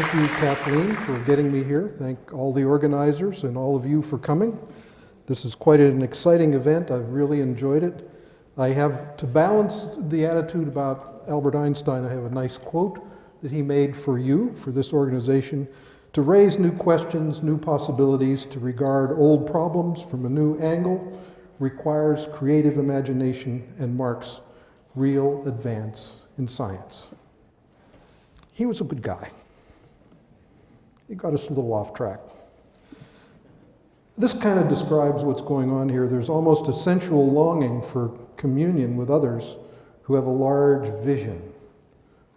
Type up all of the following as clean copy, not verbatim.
Thank you, Kathleen, for getting me here. Thank all the organizers and all of you for coming. This is quite an exciting event. I've really enjoyed it. I have, to balance the attitude about Albert Einstein, I have a nice quote that he made for you, for this organization: to raise new questions, new possibilities, to regard old problems from a new angle requires creative imagination and marks real advance in science. He was a good guy. He got us a little off track. This kind of describes what's going on here. There's almost a sensual longing for communion with others who have a large vision.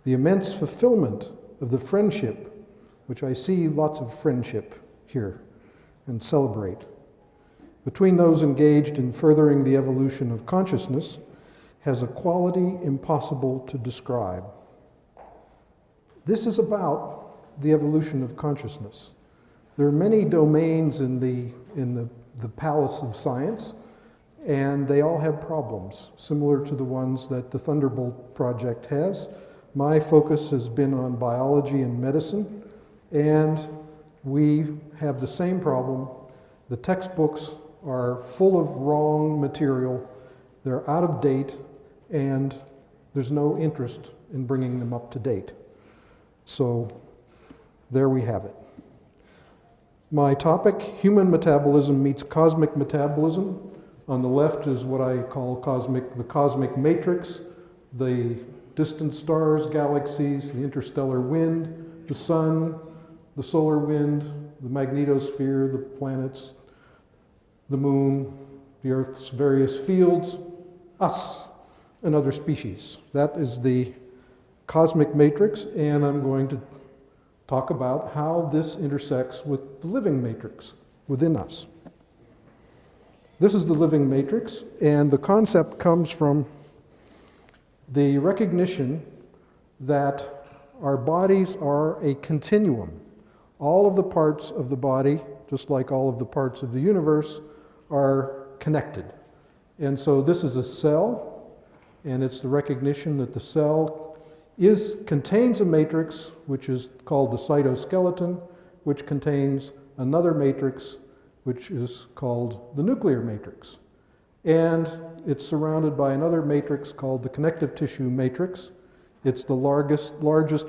The immense fulfillment of the friendship, which I see lots of friendship here and celebrate, between those engaged in furthering the evolution of consciousness has a quality impossible to describe. This is about the evolution of consciousness. There are many domains in the palace of science, and they all have problems, similar to the ones that the Thunderbolt Project has. My focus has been on biology and medicine, and we have the same problem. The textbooks are full of wrong material, they're out of date, and there's no interest in bringing them up to date. So there we have it. My topic: human metabolism meets cosmic metabolism. On the left is what I call the cosmic matrix, the distant stars, galaxies, the interstellar wind, the sun, the solar wind, the magnetosphere, the planets, the moon, the Earth's various fields, us, and other species. That is the cosmic matrix, and I'm going to talk about how this intersects with the living matrix within us. This is the living matrix, and the concept comes from the recognition that our bodies are a continuum. All of the parts of the body, just like all of the parts of the universe, are connected. And so this is a cell, and it's the recognition that the cell contains a matrix, which is called the cytoskeleton, which contains another matrix, which is called the nuclear matrix. And it's surrounded by another matrix called the connective tissue matrix. It's the largest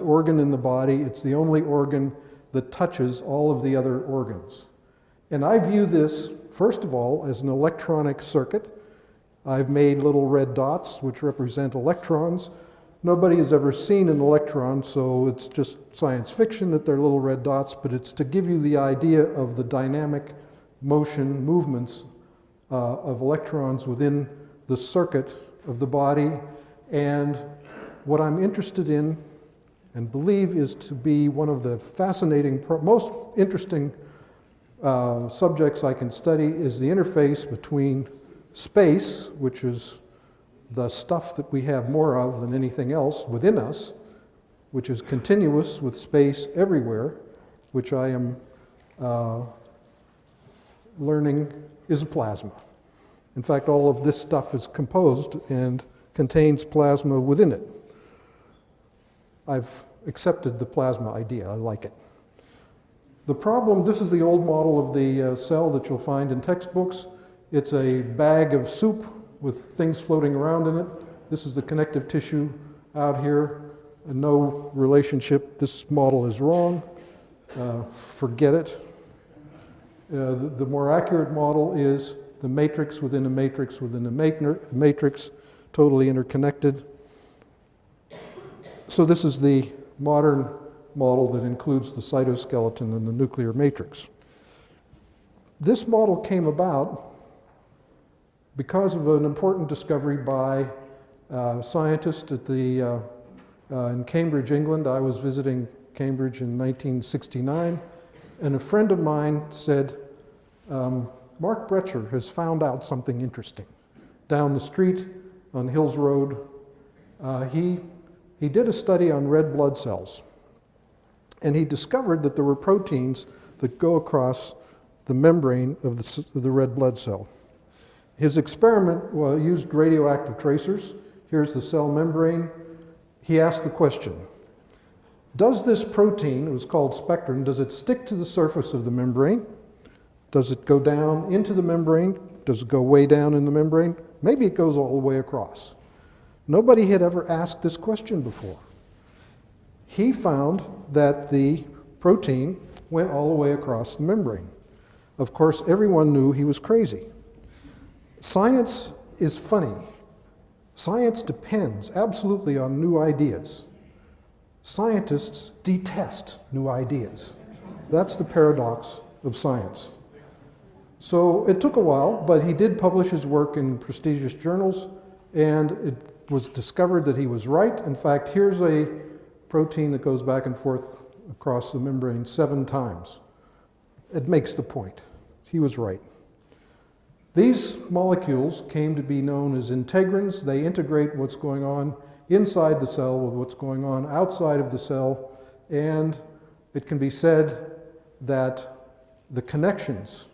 organ in the body. It's the only organ that touches all of the other organs. And I view this, first of all, as an electronic circuit. I've made little red dots, which represent electrons. Nobody has ever seen an electron, so it's just science fiction that they're little red dots, but it's to give you the idea of the dynamic motion, movements of electrons within the circuit of the body. And what I'm interested in and believe is to be one of the fascinating, most interesting subjects I can study is the interface between space, which is the stuff that we have more of than anything else within us, which is continuous with space everywhere, which I am learning is a plasma. In fact, all of this stuff is composed and contains plasma within it. I've accepted the plasma idea. I like it. The problem, this is the old model of the cell that you'll find in textbooks. It's a bag of soup with things floating around in it. This is the connective tissue out here. No relationship. This model is wrong. Forget it. The more accurate model is the matrix within a matrix within a matrix, totally interconnected. So this is the modern model that includes the cytoskeleton and the nuclear matrix. This model came about because of an important discovery by a scientist in Cambridge, England. I was visiting Cambridge in 1969, and a friend of mine said, Mark Brecher has found out something interesting. Down the street on Hills Road, he did a study on red blood cells, and he discovered that there were proteins that go across the membrane of the red blood cell. His experiment used radioactive tracers. Here's the cell membrane. He asked the question, Does this protein, it was called spectrin, does it stick to the surface of the membrane? Does it go down into the membrane? Does it go way down in the membrane? Maybe it goes all the way across. Nobody had ever asked this question before. He found that the protein went all the way across the membrane. Of course, everyone knew he was crazy. Science is funny. Science depends absolutely on new ideas. Scientists detest new ideas. That's the paradox of science. So it took a while, but he did publish his work in prestigious journals, and it was discovered that he was right. In fact, here's a protein that goes back and forth across the membrane 7 times. It makes the point. He was right. These molecules came to be known as integrins. They integrate what's going on inside the cell with what's going on outside of the cell, and it can be said that the connections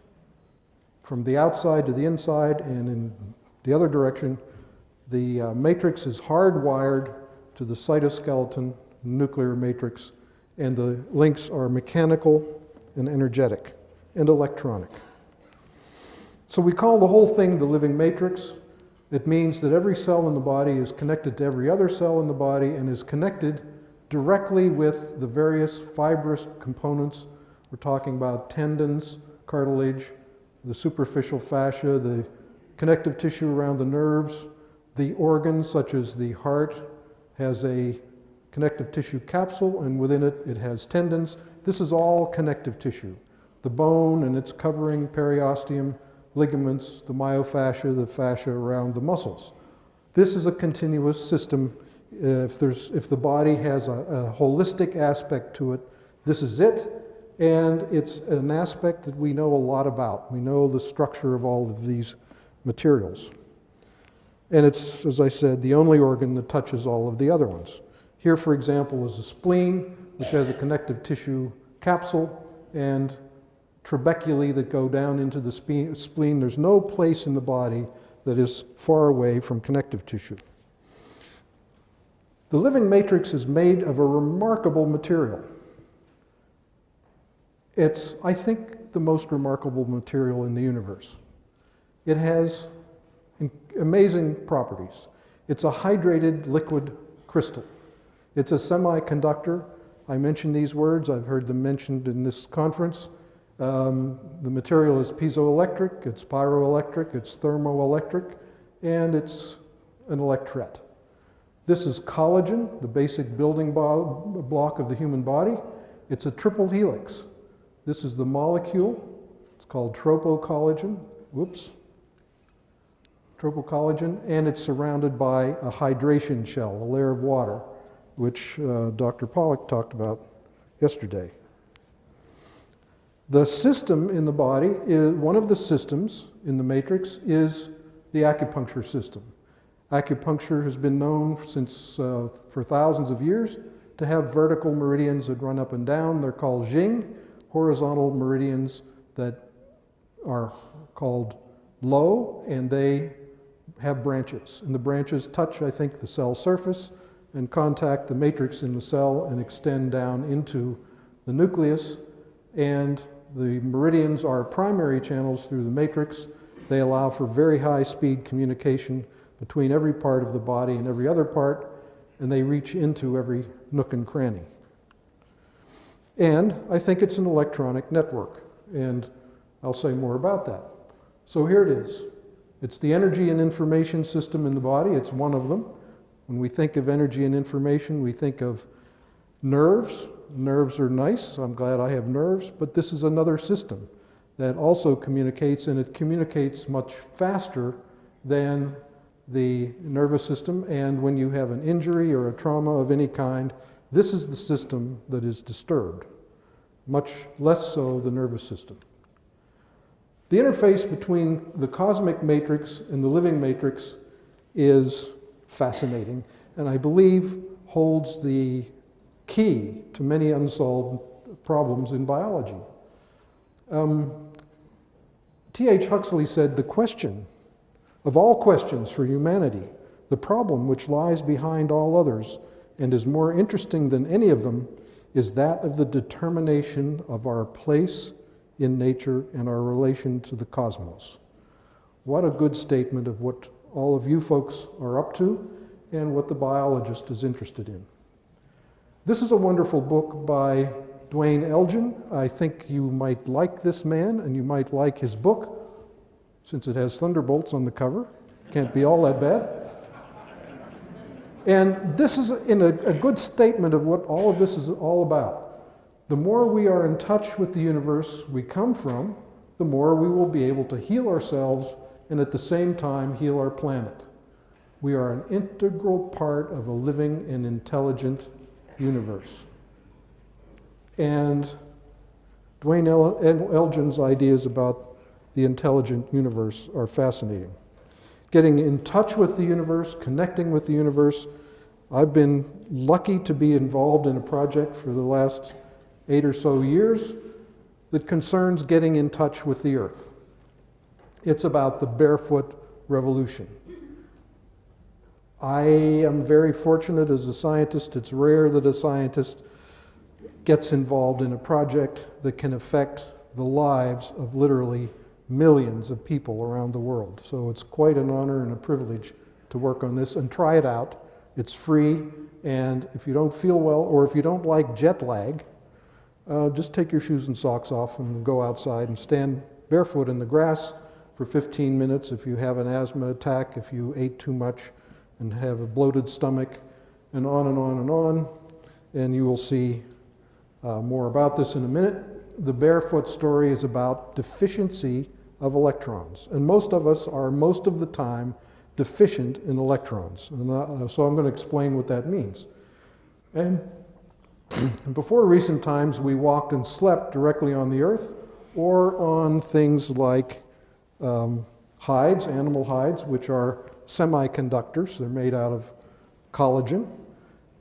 from the outside to the inside and in the other direction, the matrix is hardwired to the cytoskeleton nuclear matrix, and the links are mechanical and energetic and electronic. So we call the whole thing the living matrix. It means that every cell in the body is connected to every other cell in the body and is connected directly with the various fibrous components. We're talking about tendons, cartilage, the superficial fascia, the connective tissue around the nerves, the organs such as the heart has a connective tissue capsule, and within it, it has tendons. This is all connective tissue. The bone and its covering, periosteum, ligaments, the myofascia, the fascia around the muscles. This is a continuous system. If the body has a holistic aspect to it, this is it, and it's an aspect that we know a lot about. We know the structure of all of these materials. And it's, as I said, the only organ that touches all of the other ones. Here, for example, is the spleen, which has a connective tissue capsule, and trabeculae that go down into the spleen. There's no place in the body that is far away from connective tissue. The living matrix is made of a remarkable material. It's, I think, the most remarkable material in the universe. It has amazing properties. It's a hydrated liquid crystal. It's a semiconductor. I mentioned these words. I've heard them mentioned in this conference. The material is piezoelectric, it's pyroelectric, it's thermoelectric, and it's an electret. This is collagen, the basic building block of the human body. It's a triple helix. This is the molecule. It's called tropocollagen. Tropocollagen, and it's surrounded by a hydration shell, a layer of water, which Dr. Pollack talked about yesterday. The system in the body, one of the systems in the matrix is the acupuncture system. Acupuncture has been known for thousands of years to have vertical meridians that run up and down. They're called Jing, horizontal meridians that are called Lo, and they have branches. And the branches touch, I think, the cell surface and contact the matrix in the cell and extend down into the nucleus. And the meridians are primary channels through the matrix. They allow for very high speed communication between every part of the body and every other part, and they reach into every nook and cranny. And I think it's an electronic network, and I'll say more about that. So here it is. It's the energy and information system in the body. It's one of them. When we think of energy and information, we think of nerves. Nerves are nice. I'm glad I have nerves, but this is another system that also communicates, and it communicates much faster than the nervous system. And when you have an injury or a trauma of any kind, this is the system that is disturbed, much less so the nervous system. The interface between the cosmic matrix and the living matrix is fascinating, and I believe holds the key to many unsolved problems in biology. T.H. Huxley said, "The question of all questions for humanity, the problem which lies behind all others and is more interesting than any of them, is that of the determination of our place in nature and our relation to the cosmos. What a good statement of what all of you folks are up to and what the biologist is interested in. This is a wonderful book by Duane Elgin. I think you might like this man and you might like his book, since it has thunderbolts on the cover. Can't be all that bad. And this is a good statement of what all of this is all about. The more we are in touch with the universe we come from, the more we will be able to heal ourselves and at the same time heal our planet. We are an integral part of a living and intelligent universe. And Duane Elgin's ideas about the intelligent universe are fascinating. Getting in touch with the universe, connecting with the universe. I've been lucky to be involved in a project for the last 8 or so years that concerns getting in touch with the earth. It's about the barefoot revolution. I am very fortunate as a scientist. It's rare that a scientist gets involved in a project that can affect the lives of literally millions of people around the world. So it's quite an honor and a privilege to work on this, and try it out. It's free, and if you don't feel well or if you don't like jet lag, just take your shoes and socks off and go outside and stand barefoot in the grass for 15 minutes if you have an asthma attack, if you ate too much and have a bloated stomach, and on and on and on. And you will see more about this in a minute. The barefoot story is about deficiency of electrons. And most of us are, most of the time, deficient in electrons. And so I'm going to explain what that means. And before recent times, we walked and slept directly on the earth or on things like hides, animal hides, which are semiconductors. They're made out of collagen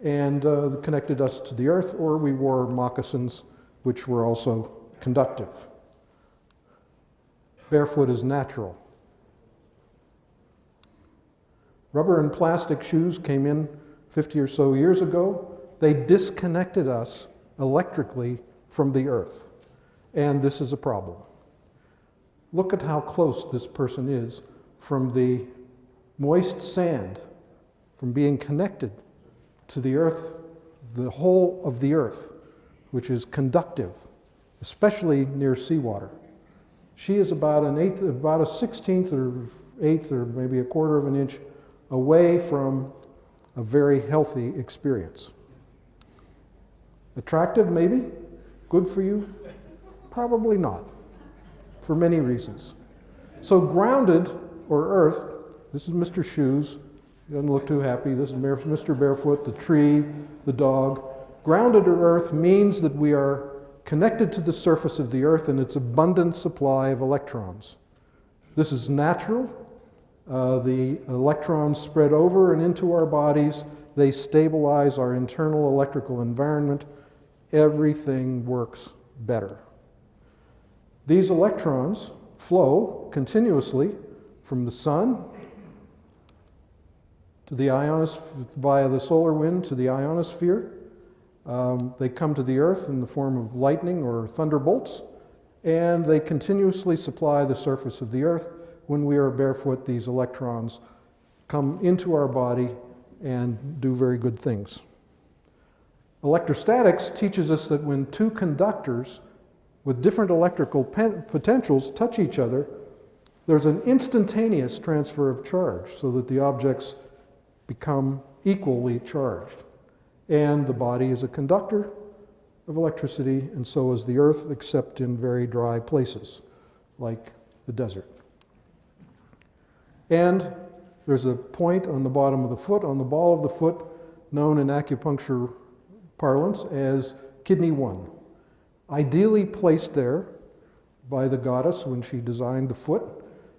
and connected us to the earth, or we wore moccasins, which were also conductive. Barefoot is natural. Rubber and plastic shoes came in 50 or so years ago. They disconnected us electrically from the earth, and this is a problem. Look at how close this person is from the moist sand, from being connected to the earth, the whole of the earth, which is conductive, especially near seawater. She is about a 16th or 1/8 or maybe 1/4 of an inch away from a very healthy experience. Attractive, maybe? Good for you? Probably not, for many reasons. So grounded, or earth, this is Mr. Shoes. He doesn't look too happy. This is Mr. Barefoot, the tree, the dog. Grounded or earth means that we are connected to the surface of the earth and its abundant supply of electrons. This is natural. The electrons spread over and into our bodies. They stabilize our internal electrical environment. Everything works better. These electrons flow continuously from the sun to the via the solar wind to the ionosphere. They come to the earth in the form of lightning or thunderbolts, and they continuously supply the surface of the earth. When we are barefoot, these electrons come into our body and do very good things. Electrostatics teaches us that when two conductors with different electrical potentials touch each other, there's an instantaneous transfer of charge so that the objects become equally charged. And the body is a conductor of electricity, and so is the earth, except in very dry places, like the desert. And there's a point on the bottom of the foot, on the ball of the foot, known in acupuncture parlance as kidney 1, ideally placed there by the goddess when she designed the foot,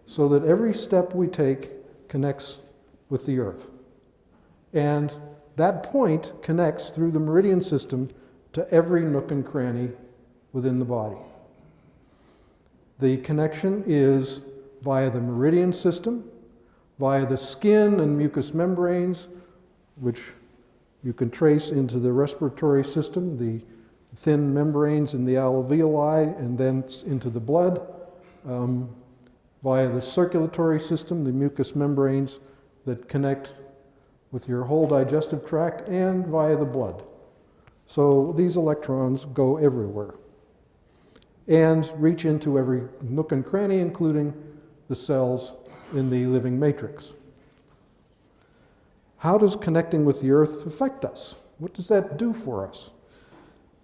so that every step we take connects with the earth. And that point connects through the meridian system to every nook and cranny within the body. The connection is via the meridian system, via the skin and mucous membranes, which you can trace into the respiratory system, the thin membranes in the alveoli and then into the blood, via the circulatory system, the mucous membranes that connect with your whole digestive tract, and via the blood. So these electrons go everywhere and reach into every nook and cranny, including the cells in the living matrix. How does connecting with the earth affect us? What does that do for us?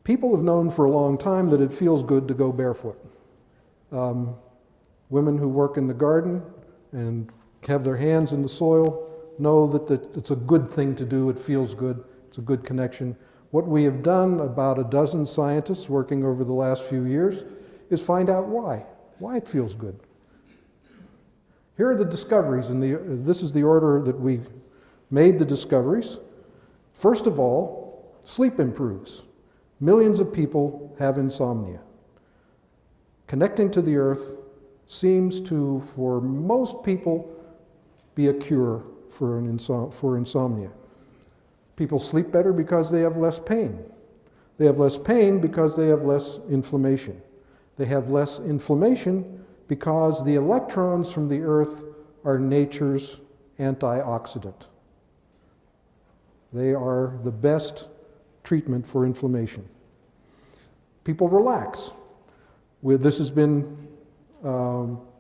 People have known for a long time that it feels good to go barefoot. Women who work in the garden and have their hands in the soil know that it's a good thing to do. It feels good. It's a good connection. What we have done, about a dozen scientists working over the last few years, is find out why it feels good. Here are the discoveries, and this is the order that we made the discoveries. First of all, sleep improves. Millions of people have insomnia. Connecting to the earth seems to, for most people, be a cure for insomnia. People sleep better because they have less pain. They have less pain because they have less inflammation. They have less inflammation because the electrons from the earth are nature's antioxidant. They are the best treatment for inflammation. People relax. This has been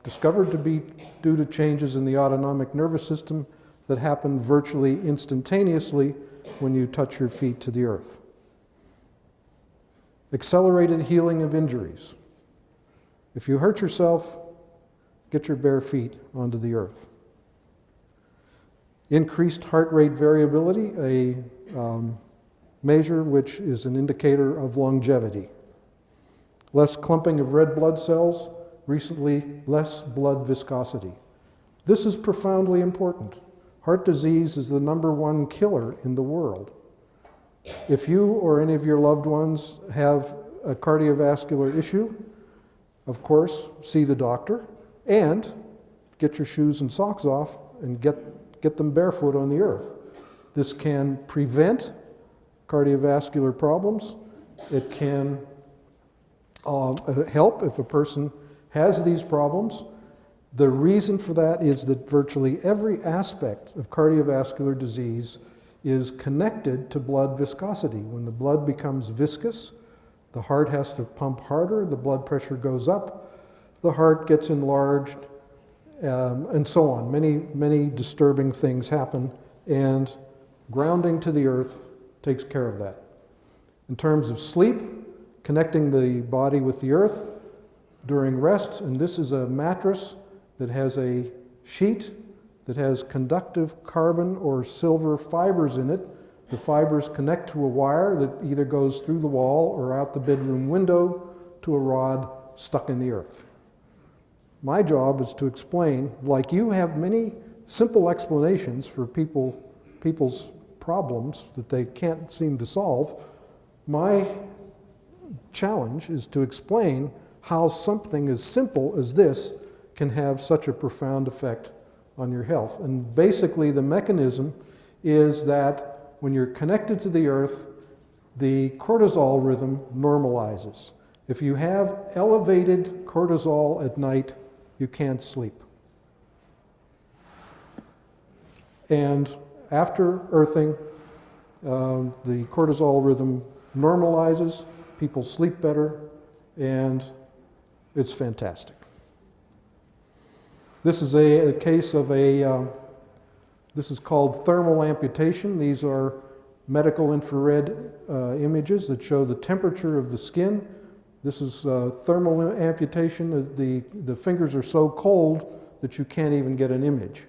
discovered to be due to changes in the autonomic nervous system that happen virtually instantaneously when you touch your feet to the earth. Accelerated healing of injuries. If you hurt yourself, get your bare feet onto the earth. Increased heart rate variability, a measure which is an indicator of longevity. Less clumping of red blood cells, recently less blood viscosity. This is profoundly important. Heart disease is the #1 killer in the world. If you or any of your loved ones have a cardiovascular issue, of course, see the doctor and get your shoes and socks off and get them barefoot on the earth. This can prevent cardiovascular problems. It can help if a person has these problems. The reason for that is that virtually every aspect of cardiovascular disease is connected to blood viscosity. When the blood becomes viscous, the heart has to pump harder, the blood pressure goes up, the heart gets enlarged, and so on. Many disturbing things happen, and grounding to the earth takes care of that. In terms of sleep, connecting the body with the earth during rest, and this is a mattress that has a sheet that has conductive carbon or silver fibers in it. The fibers connect to a wire that either goes through the wall or out the bedroom window to a rod stuck in the earth. My job is to explain, like you have many simple explanations for people's problems that they can't seem to solve, my challenge is to explain how something as simple as this can have such a profound effect on your health. And basically the mechanism is that when you're connected to the earth, the cortisol rhythm normalizes. If you have elevated cortisol at night, you can't sleep. And after earthing, the cortisol rhythm normalizes, people sleep better, and it's fantastic. This is a case of this is called thermal amputation. These are medical infrared images that show the temperature of the skin. This is thermal amputation. The fingers are so cold that you can't even get an image.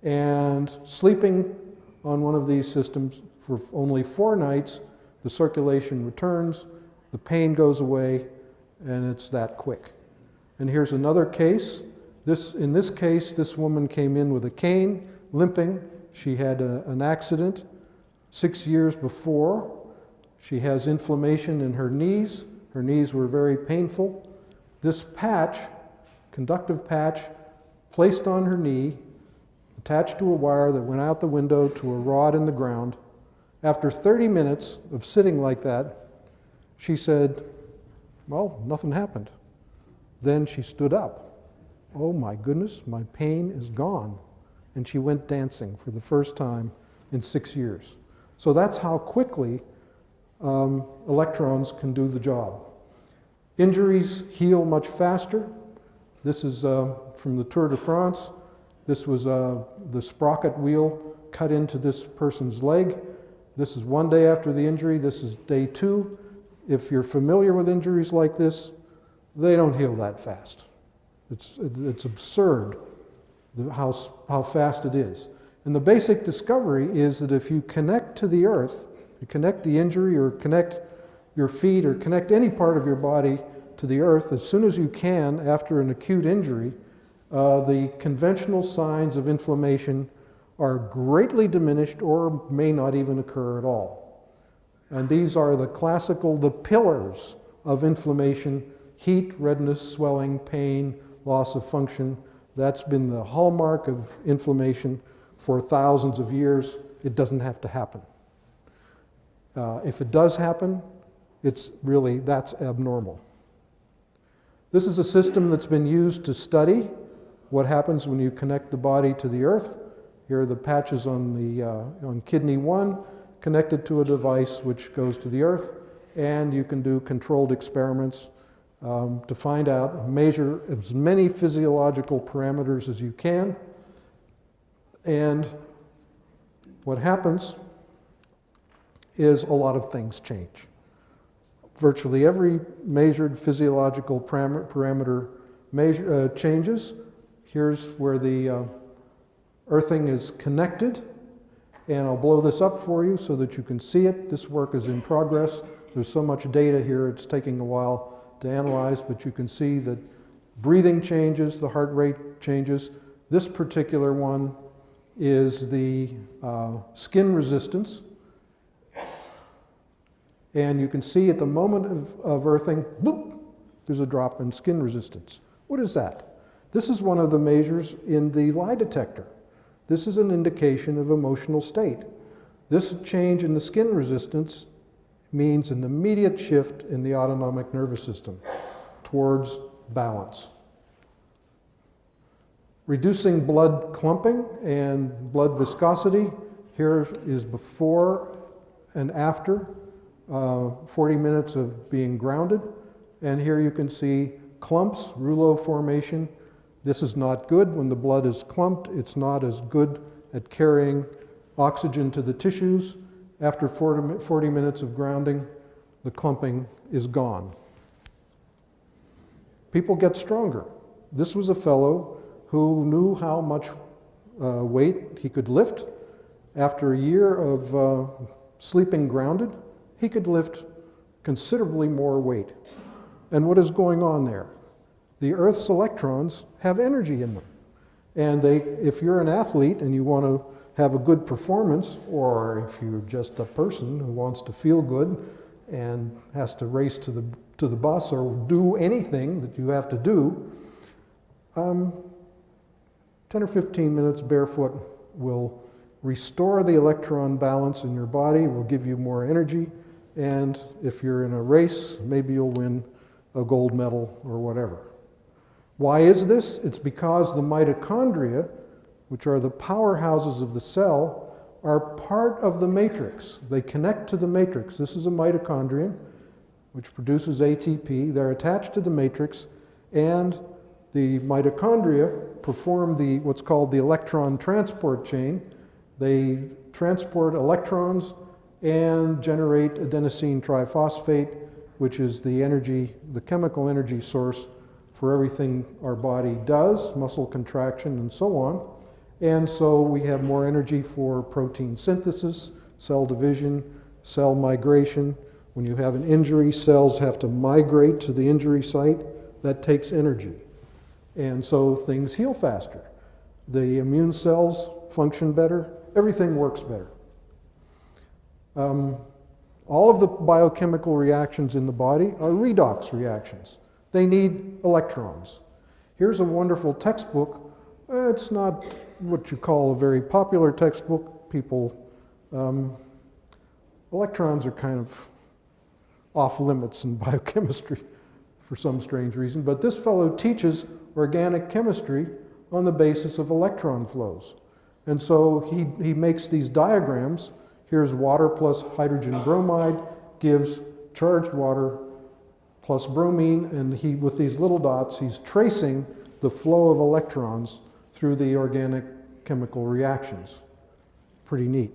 And sleeping on one of these systems for only 4 nights, the circulation returns, the pain goes away, and it's that quick. And here's another case. In this case, this woman came in with a cane, limping. She had an accident 6 years before. She has inflammation in her knees. Her knees were very painful. This patch, conductive patch, placed on her knee, attached to a wire that went out the window to a rod in the ground. After 30 minutes of sitting like that, She said, well, nothing happened. Then she stood up. Oh my goodness, my pain is gone. And she went dancing for the first time in 6 years. So that's how quickly electrons can do the job. Injuries heal much faster. This is from the Tour de France. This was the sprocket wheel cut into this person's leg. This is 1 day after the injury. This is day 2. If you're familiar with injuries like this, they don't heal that fast. It's absurd how fast it is. And the basic discovery is that if you connect to the earth, you connect the injury or connect your feet or connect any part of your body to the earth as soon as you can after an acute injury, the conventional signs of inflammation are greatly diminished or may not even occur at all. And these are the pillars of inflammation: heat, redness, swelling, pain, loss of function. That's been the hallmark of inflammation for thousands of years. It doesn't have to happen. If it does happen, that's abnormal. This is a system that's been used to study what happens when you connect the body to the earth. Here are the patches on kidney 1 connected to a device which goes to the earth, and you can do controlled experiments to find out, measure as many physiological parameters as you can. And what happens is a lot of things change. Virtually every measured physiological parameter changes. Here's where the earthing is connected. And I'll blow this up for you so that you can see it. This work is in progress. There's so much data here, it's taking a while to analyze, but you can see that breathing changes, the heart rate changes. This particular one is the skin resistance. And you can see at the moment of earthing, boop, there's a drop in skin resistance. What is that? This is one of the measures in the lie detector. This is an indication of emotional state. This change in the skin resistance means an immediate shift in the autonomic nervous system towards balance. Reducing blood clumping and blood viscosity. Here is before and after 40 minutes of being grounded. And here you can see clumps, rouleau formation. This is not good. When the blood is clumped, it's not as good at carrying oxygen to the tissues. After 40 minutes of grounding, the clumping is gone. People get stronger. This was a fellow who knew how much weight he could lift. After a year of sleeping grounded, he could lift considerably more weight. And what is going on there? The Earth's electrons have energy in them. And if you're an athlete and you want to have a good performance, or if you're just a person who wants to feel good and has to race to the bus or do anything that you have to do, 10 or 15 minutes barefoot will restore the electron balance in your body, will give you more energy, and if you're in a race, maybe you'll win a gold medal or whatever. Why is this? It's because the mitochondria, which are the powerhouses of the cell, are part of the matrix. They connect to the matrix. This is a mitochondrion, which produces ATP. They're attached to the matrix, and the mitochondria perform what's called the electron transport chain. They transport electrons and generate adenosine triphosphate, which is the chemical energy source for everything our body does, muscle contraction and so on. And so we have more energy for protein synthesis, cell division, cell migration. When you have an injury, cells have to migrate to the injury site. That takes energy. And so things heal faster. The immune cells function better. Everything works better. All of the biochemical reactions in the body are redox reactions. They need electrons. Here's a wonderful textbook. It's not what you call a very popular textbook. Electrons are kind of off limits in biochemistry for some strange reason. But this fellow teaches organic chemistry on the basis of electron flows. And so he makes these diagrams. Here's water plus hydrogen bromide gives charged water plus bromine, and with these little dots, he's tracing the flow of electrons through the organic chemical reactions. Pretty neat.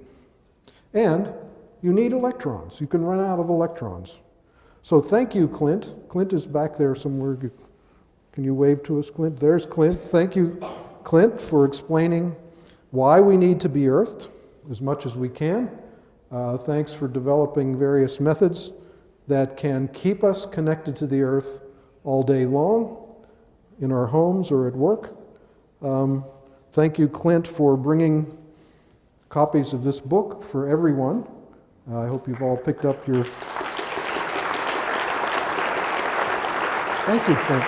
And you need electrons. You can run out of electrons. So thank you, Clint. Clint is back there somewhere. Can you wave to us, Clint? There's Clint. Thank you, Clint, for explaining why we need to be earthed as much as we can. Thanks for developing various methods that can keep us connected to the earth all day long in our homes or at work. Thank you, Clint, for bringing copies of this book for everyone. I hope you've all picked up your... Thank you, Clint.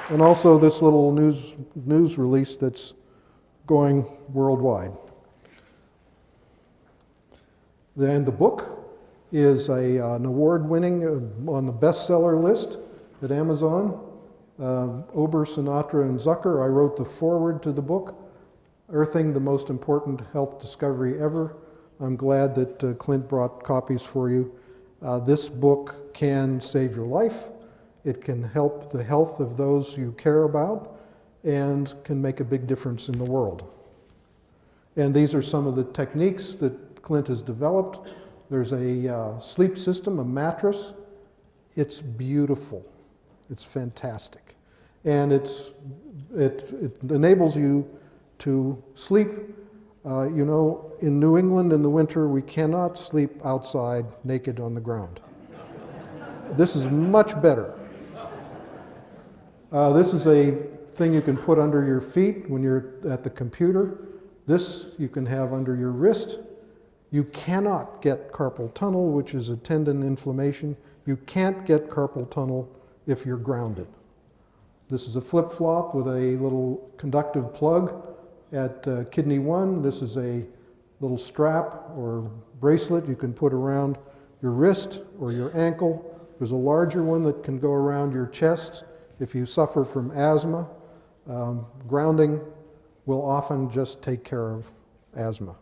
And also this little news release that's going worldwide. And the book is an award-winning, on the bestseller list at Amazon. Ober, Sinatra, and Zucker. I wrote the foreword to the book, Earthing, the Most Important Health Discovery Ever. I'm glad that Clint brought copies for you. This book can save your life. It can help the health of those you care about and can make a big difference in the world. And these are some of the techniques that Clint has developed. There's a sleep system, a mattress. It's beautiful. It's fantastic. And it enables you to sleep. You know, in New England in the winter, we cannot sleep outside naked on the ground. This is much better. This is a thing you can put under your feet when you're at the computer. This you can have under your wrist. You cannot get carpal tunnel, which is a tendon inflammation. You can't get carpal tunnel if you're grounded. This is a flip-flop with a little conductive plug at kidney 1. This is a little strap or bracelet you can put around your wrist or your ankle. There's a larger one that can go around your chest if you suffer from asthma. Grounding will often just take care of asthma.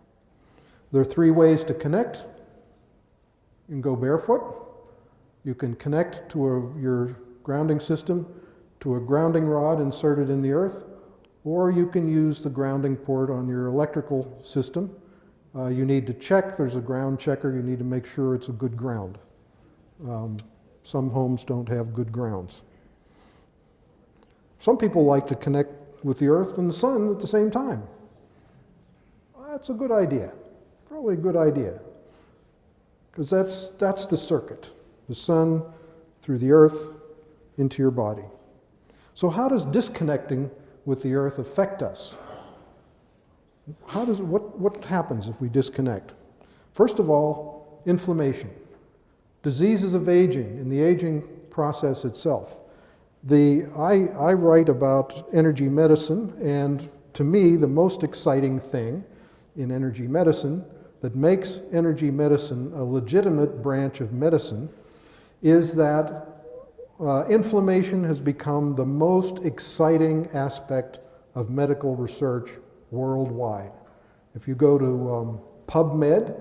There are 3 ways to connect. You can go barefoot. You can connect to your grounding system to a grounding rod inserted in the earth, or you can use the grounding port on your electrical system. You need to check. There's a ground checker. You need to make sure it's a good ground. Some homes don't have good grounds. Some people like to connect with the earth and the sun at the same time. That's a good idea. Probably a good idea. Because that's the circuit. The sun through the earth into your body. So how does disconnecting with the earth affect us? What happens if we disconnect? First of all, inflammation. Diseases of aging and the aging process itself. I write about energy medicine, and to me, the most exciting thing in energy medicine that makes energy medicine a legitimate branch of medicine is that inflammation has become the most exciting aspect of medical research worldwide. If you go to PubMed,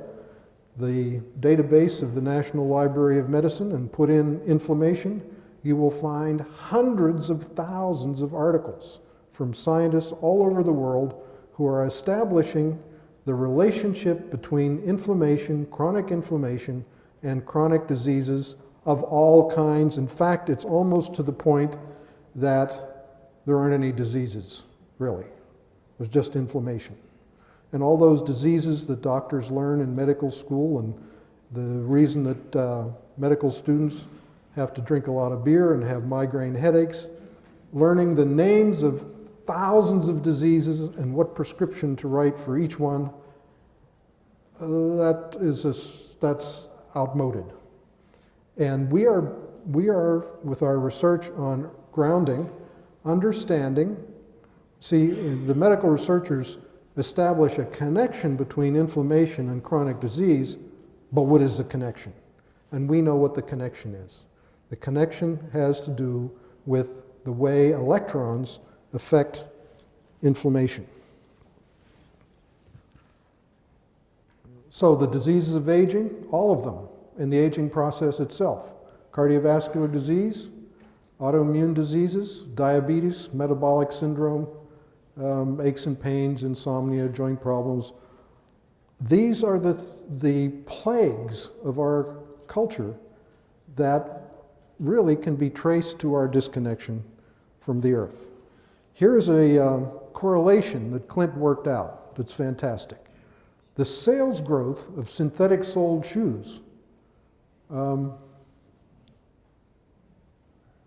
the database of the National Library of Medicine, and put in inflammation, you will find hundreds of thousands of articles from scientists all over the world who are establishing the relationship between inflammation, chronic inflammation, and chronic diseases of all kinds. In fact, it's almost to the point that there aren't any diseases, really. There's just inflammation. And all those diseases that doctors learn in medical school, and the reason that medical students have to drink a lot of beer and have migraine headaches, learning the names of thousands of diseases and what prescription to write for each one, that's outmoded. And we are, with our research on grounding, understanding, see, the medical researchers establish a connection between inflammation and chronic disease, but what is the connection? and we know what the connection is. The connection has to do with the way electrons affect inflammation. So the diseases of aging, all of them, and the aging process itself. Cardiovascular disease, autoimmune diseases, diabetes, metabolic syndrome, aches and pains, insomnia, joint problems. These are the plagues of our culture that really can be traced to our disconnection from the earth. Here's a correlation that Clint worked out that's fantastic. The sales growth of synthetic soled shoes,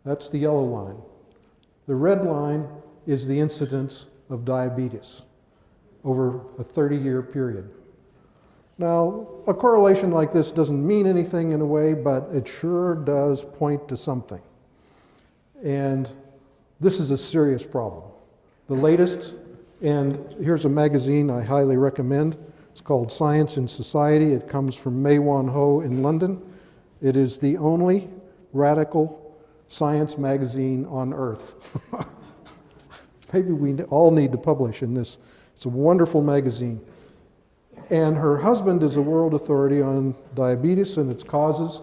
that's the yellow line. The red line is the incidence of diabetes over a 30-year period. Now, a correlation like this doesn't mean anything in a way, but it sure does point to something. And this is a serious problem. The latest, and here's a magazine I highly recommend. It's called Science and Society. It comes from May Wan Ho in London. It is the only radical science magazine on earth. Maybe we all need to publish in this. It's a wonderful magazine. And her husband is a world authority on diabetes and its causes.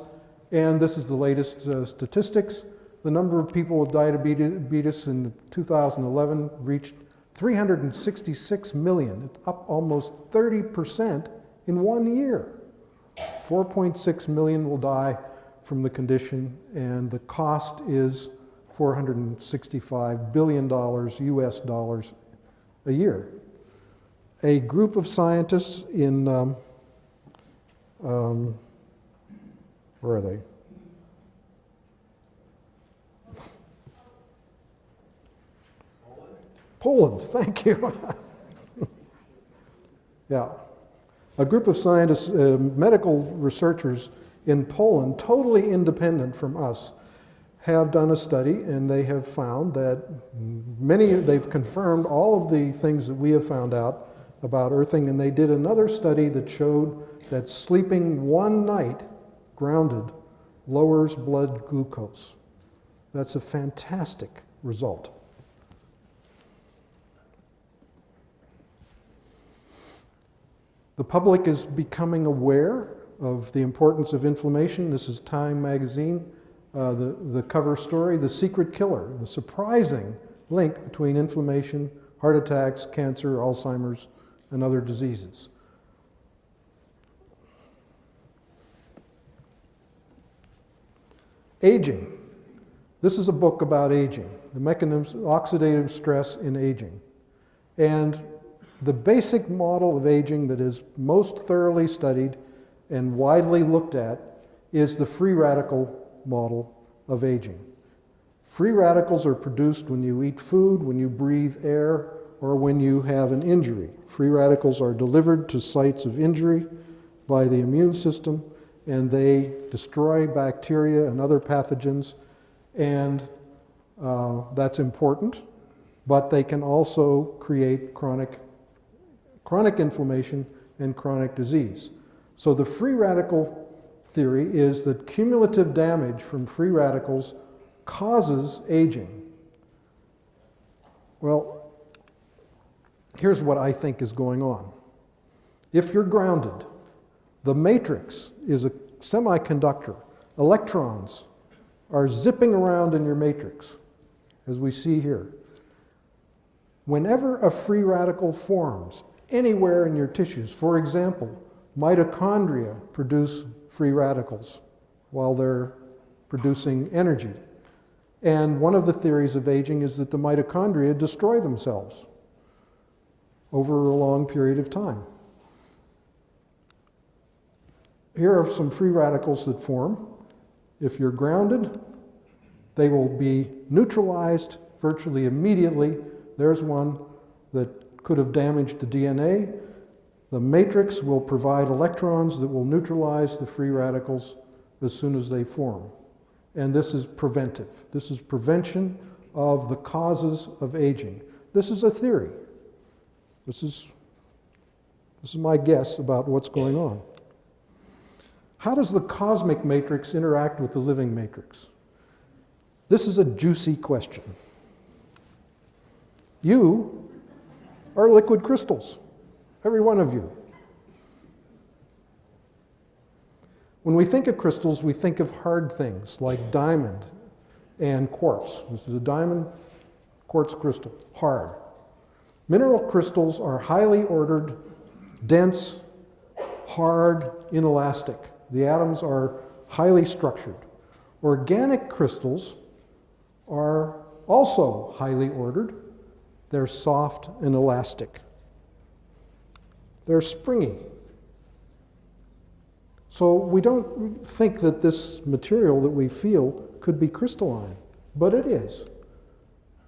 And this is the latest statistics. The number of people with diabetes in 2011 reached 366 million. It's up almost 30% in 1 year. 4.6 million will die from the condition, and the cost is $465 billion US dollars a year. A group of scientists in, where are they? Poland, thank you. Yeah. A group of scientists, medical researchers in Poland, totally independent from us, have done a study, and they have found that they've confirmed all of the things that we have found out about earthing, and they did another study that showed that sleeping one night grounded lowers blood glucose. That's a fantastic result. The public is becoming aware of the importance of inflammation. This is Time magazine, the cover story, The Secret Killer, the surprising link between inflammation, heart attacks, cancer, Alzheimer's, and other diseases. Aging. This is a book about aging, the mechanisms of oxidative stress in aging. And the basic model of aging that is most thoroughly studied and widely looked at is the free radical model of aging. Free radicals are produced when you eat food, when you breathe air, or when you have an injury. Free radicals are delivered to sites of injury by the immune system, and they destroy bacteria and other pathogens, and that's important, but they can also create chronic inflammation and chronic disease. So the free radical theory is that cumulative damage from free radicals causes aging. Well, here's what I think is going on. If you're grounded, the matrix is a semiconductor. Electrons are zipping around in your matrix, as we see here. Whenever a free radical forms anywhere in your tissues, for example, mitochondria produce free radicals while they're producing energy. And one of the theories of aging is that the mitochondria destroy themselves over a long period of time. Here are some free radicals that form. If you're grounded, they will be neutralized virtually immediately. There's one that could have damaged the DNA. The matrix will provide electrons that will neutralize the free radicals as soon as they form. And this is preventive. This is prevention of the causes of aging. This is a theory. This is my guess about what's going on. How does the cosmic matrix interact with the living matrix? This is a juicy question. You are liquid crystals, every one of you. When we think of crystals, we think of hard things like diamond and quartz. This is a diamond quartz crystal, hard. Mineral crystals are highly ordered, dense, hard, inelastic. The atoms are highly structured. Organic crystals are also highly ordered. They're soft and elastic. They're springy. So we don't think that this material that we feel could be crystalline, but it is.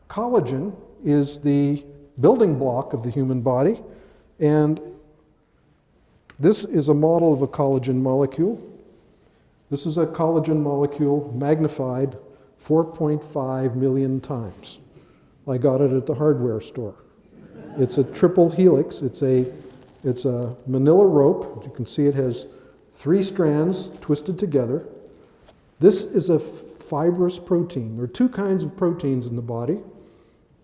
Collagen is the building block of the human body, and this is a model of a collagen molecule. This is a collagen molecule magnified 4.5 million times. I got it at the hardware store. It's a triple helix. It's a manila rope. As you can see, it has 3 strands twisted together. This is a fibrous protein. There are 2 kinds of proteins in the body.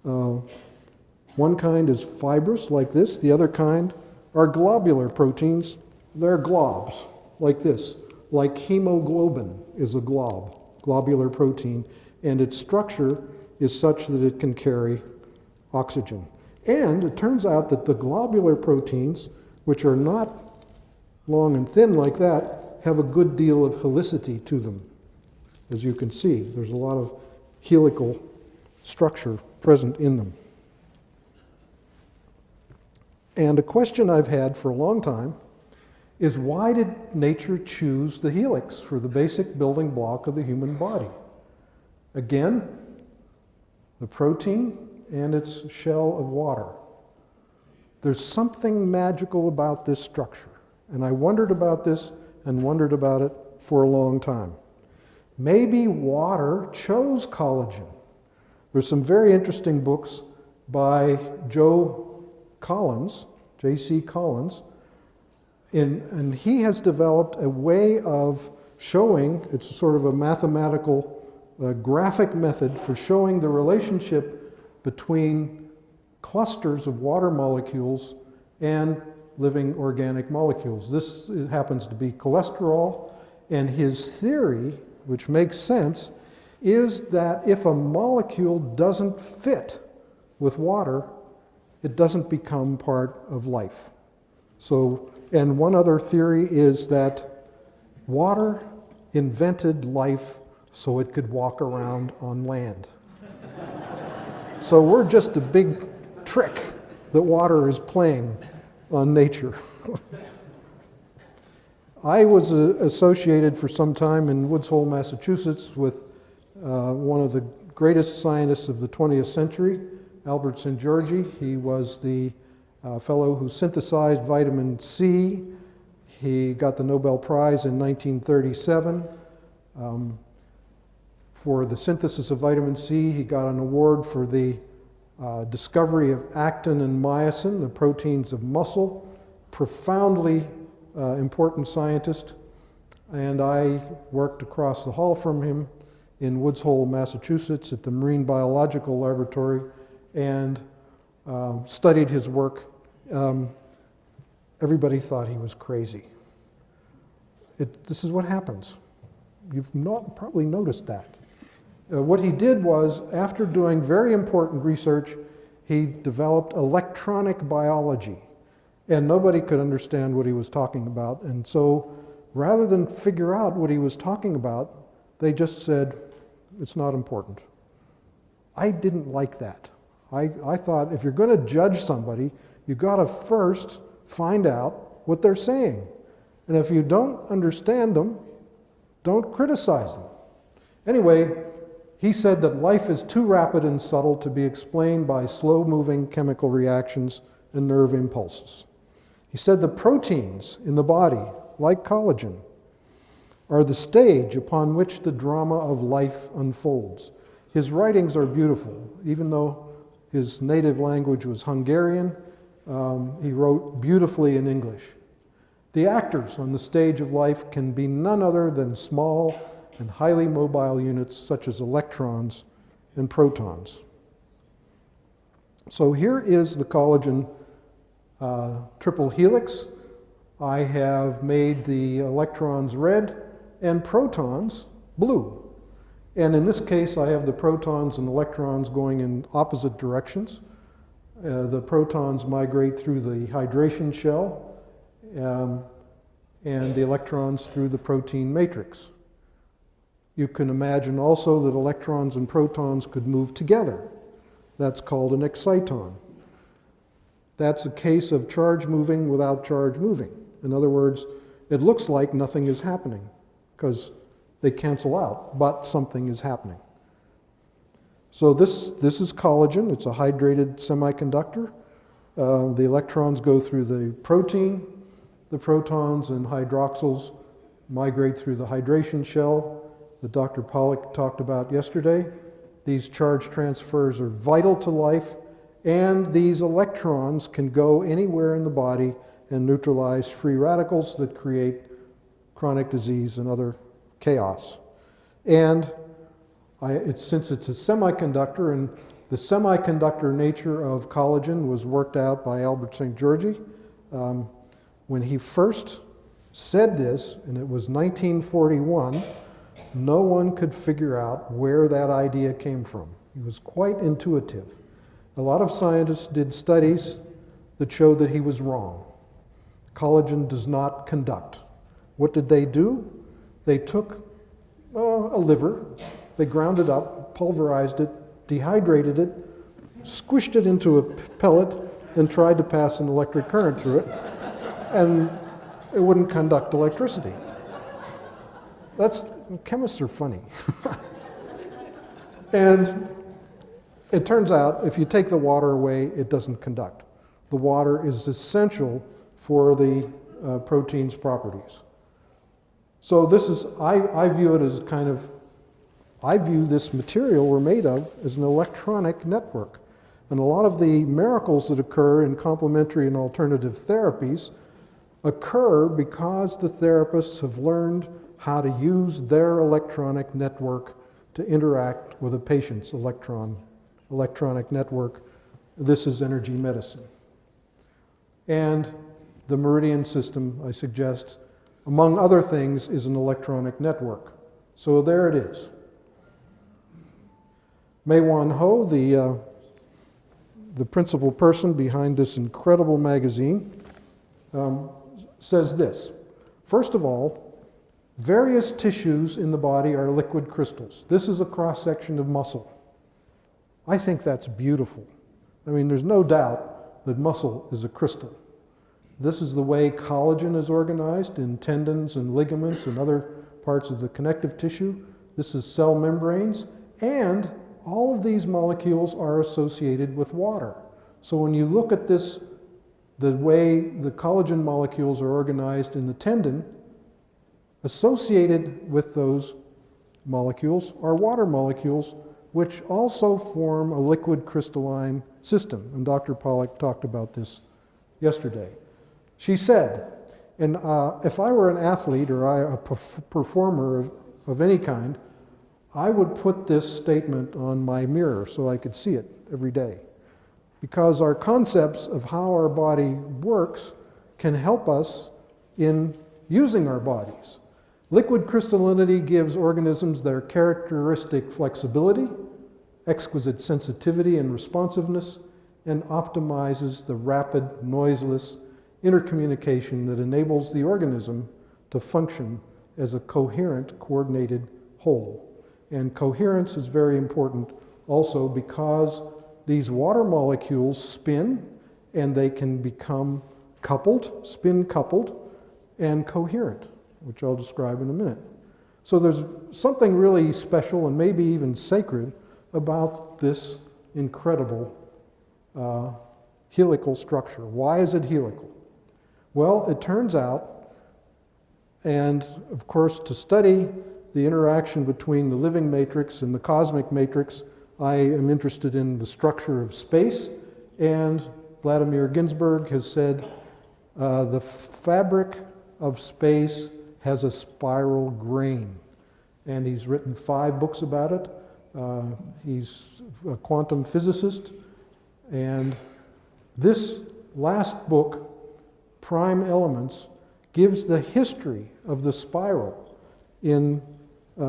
One kind is fibrous, like this. The other kind are globular proteins. They're globs, like this. Like hemoglobin is a globular protein, and its structure is such that it can carry oxygen. And it turns out that the globular proteins, which are not long and thin like that, have a good deal of helicity to them. As you can see, there's a lot of helical structure present in them. And a question I've had for a long time is, why did nature choose the helix for the basic building block of the human body? Again, the protein and its shell of water. There's something magical about this structure. And I wondered about this and wondered about it for a long time. Maybe water chose collagen. There's some very interesting books by Joe Collins, J.C. Collins, and he has developed a way of showing, it's sort of a mathematical graphic method for showing the relationship between clusters of water molecules and living organic molecules. This happens to be cholesterol, and his theory, which makes sense, is that if a molecule doesn't fit with water, it doesn't become part of life. So, and one other theory is that water invented life so it could walk around on land. So we're just a big trick that water is playing on nature. I was associated for some time in Woods Hole, Massachusetts with one of the greatest scientists of the 20th century, Albert Szent-Györgyi. He was the fellow who synthesized vitamin C. He got the Nobel Prize in 1937 for the synthesis of vitamin C. He got an award for the discovery of actin and myosin, the proteins of muscle. Profoundly important scientist. And I worked across the hall from him in Woods Hole, Massachusetts at the Marine Biological Laboratory and studied his work. Everybody thought he was crazy. This is what happens. You've not probably noticed that. What he did was, after doing very important research, he developed electronic biology. And nobody could understand what he was talking about. And so, rather than figure out what he was talking about, they just said, it's not important. I didn't like that. I thought, if you're going to judge somebody, you've got to first find out what they're saying. And if you don't understand them, don't criticize them. Anyway, he said that life is too rapid and subtle to be explained by slow-moving chemical reactions and nerve impulses. He said the proteins in the body, like collagen, are the stage upon which the drama of life unfolds. His writings are beautiful. Even though his native language was Hungarian, he wrote beautifully in English. The actors on the stage of life can be none other than small and highly mobile units such as electrons and protons. So here is the collagen triple helix. I have made the electrons red and protons blue. And in this case, I have the protons and electrons going in opposite directions. The protons migrate through the hydration shell, and the electrons through the protein matrix. You can imagine also that electrons and protons could move together. That's called an exciton. That's a case of charge moving without charge moving. In other words, it looks like nothing is happening because they cancel out, but something is happening. So this is collagen. It's a hydrated semiconductor. The electrons go through the protein. The protons and hydroxyls migrate through the hydration shell that Dr. Pollack talked about yesterday. These charge transfers are vital to life, and these electrons can go anywhere in the body and neutralize free radicals that create chronic disease and other chaos. And since it's a semiconductor, and the semiconductor nature of collagen was worked out by Albert St. Georgi. When he first said this, and it was 1941, no one could figure out where that idea came from. He was quite intuitive. A lot of scientists did studies that showed that he was wrong. Collagen does not conduct. What did they do? They took a liver, they ground it up, pulverized it, dehydrated it, squished it into a pellet, and tried to pass an electric current through it, and it wouldn't conduct electricity. Chemists are funny. And it turns out if you take the water away, it doesn't conduct. The water is essential for the protein's properties. So this is, I view it as I view this material we're made of as an electronic network. And a lot of the miracles that occur in complementary and alternative therapies occur because the therapists have learned how to use their electronic network to interact with a patient's electronic network. This is energy medicine. And the meridian system, I suggest, among other things, is an electronic network. So there it is. Mei-Wan Ho, the principal person behind this incredible magazine, says this. First of all, various tissues in the body are liquid crystals. This is a cross-section of muscle. I think that's beautiful. I mean, there's no doubt that muscle is a crystal. This is the way collagen is organized in tendons and ligaments and other parts of the connective tissue. This is cell membranes, and all of these molecules are associated with water. So when you look at this, the way the collagen molecules are organized in the tendon, associated with those molecules are water molecules, which also form a liquid crystalline system. And Dr. Pollack talked about this yesterday. She said, and if I were an athlete or a performer of any kind, I would put this statement on my mirror so I could see it every day. Because our concepts of how our body works can help us in using our bodies. Liquid crystallinity gives organisms their characteristic flexibility, exquisite sensitivity and responsiveness, and optimizes the rapid, noiseless intercommunication that enables the organism to function as a coherent, coordinated whole. And coherence is very important also because these water molecules spin and they can become coupled, spin coupled, and coherent, which I'll describe in a minute. So there's something really special and maybe even sacred about this incredible helical structure. Why is it helical? Well, it turns out, and of course to study the interaction between the living matrix and the cosmic matrix, I am interested in the structure of space, and Vladimir Ginsburg has said the fabric of space has a spiral grain. And he's written 5 books about it. He's a quantum physicist. And this last book, Prime Elements, gives the history of the spiral in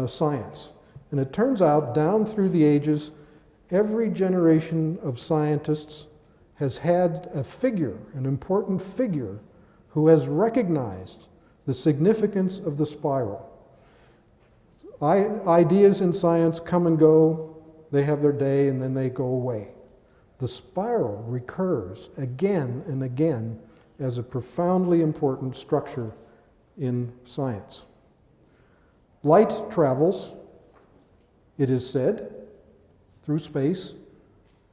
science. And it turns out, down through the ages, every generation of scientists has had a figure, an important figure, who has recognized the significance of the spiral. Ideas in science come and go, they have their day, and then they go away. The spiral recurs again and again as a profoundly important structure in science. Light travels, it is said, through space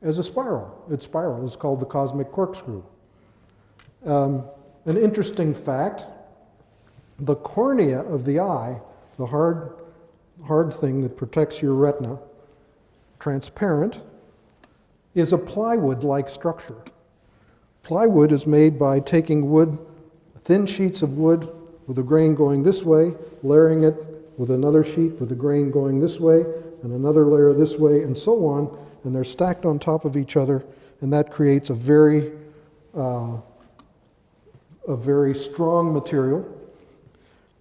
as a spiral. Its spiral is called the cosmic corkscrew. An interesting fact, the cornea of the eye, the hard thing that protects your retina, transparent, is a plywood-like structure. Plywood is made by taking wood, thin sheets of wood with a grain going this way, layering it with another sheet with a grain going this way, and another layer this way, and so on, and they're stacked on top of each other, and that creates a very strong material.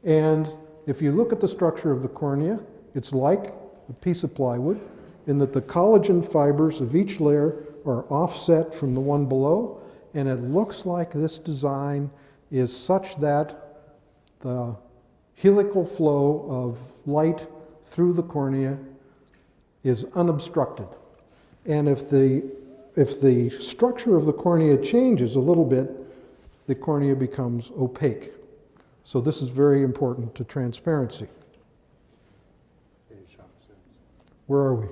And if you look at the structure of the cornea, it's like a piece of plywood in that the collagen fibers of each layer are offset from the one below, and it looks like this design is such that the helical flow of light through the cornea is unobstructed. And if the structure of the cornea changes a little bit, the cornea becomes opaque. So this is very important to transparency. Where are we? A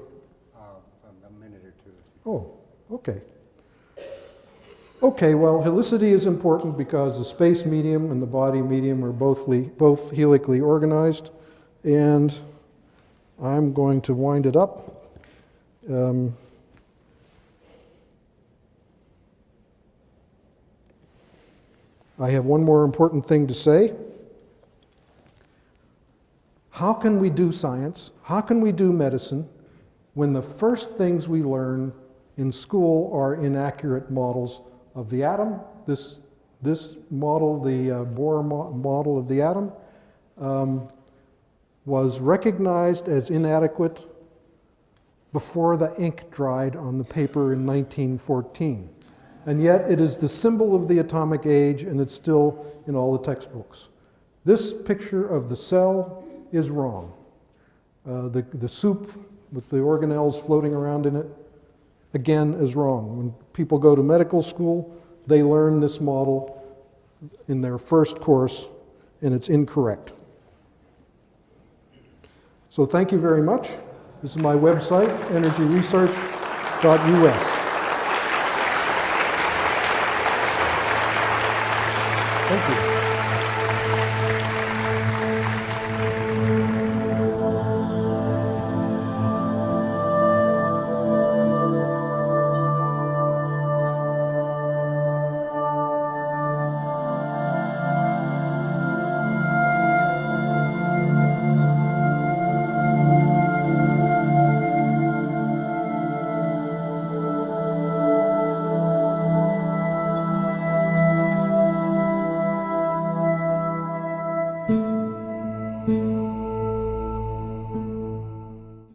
minute or two. Oh, okay. Okay, well, helicity is important because the space medium and the body medium are both helically organized, and I'm going to wind it up. I have one more important thing to say. How can we do science? How can we do medicine when the first things we learn in school are inaccurate models of the atom? This model, the Bohr model of the atom, was recognized as inadequate before the ink dried on the paper in 1914. And yet it is the symbol of the atomic age, and it's still in all the textbooks. This picture of the cell is wrong. The soup with the organelles floating around in it, again, is wrong. When people go to medical school, they learn this model in their first course, and it's incorrect. So thank you very much. This is my website, energyresearch.us. Thank you.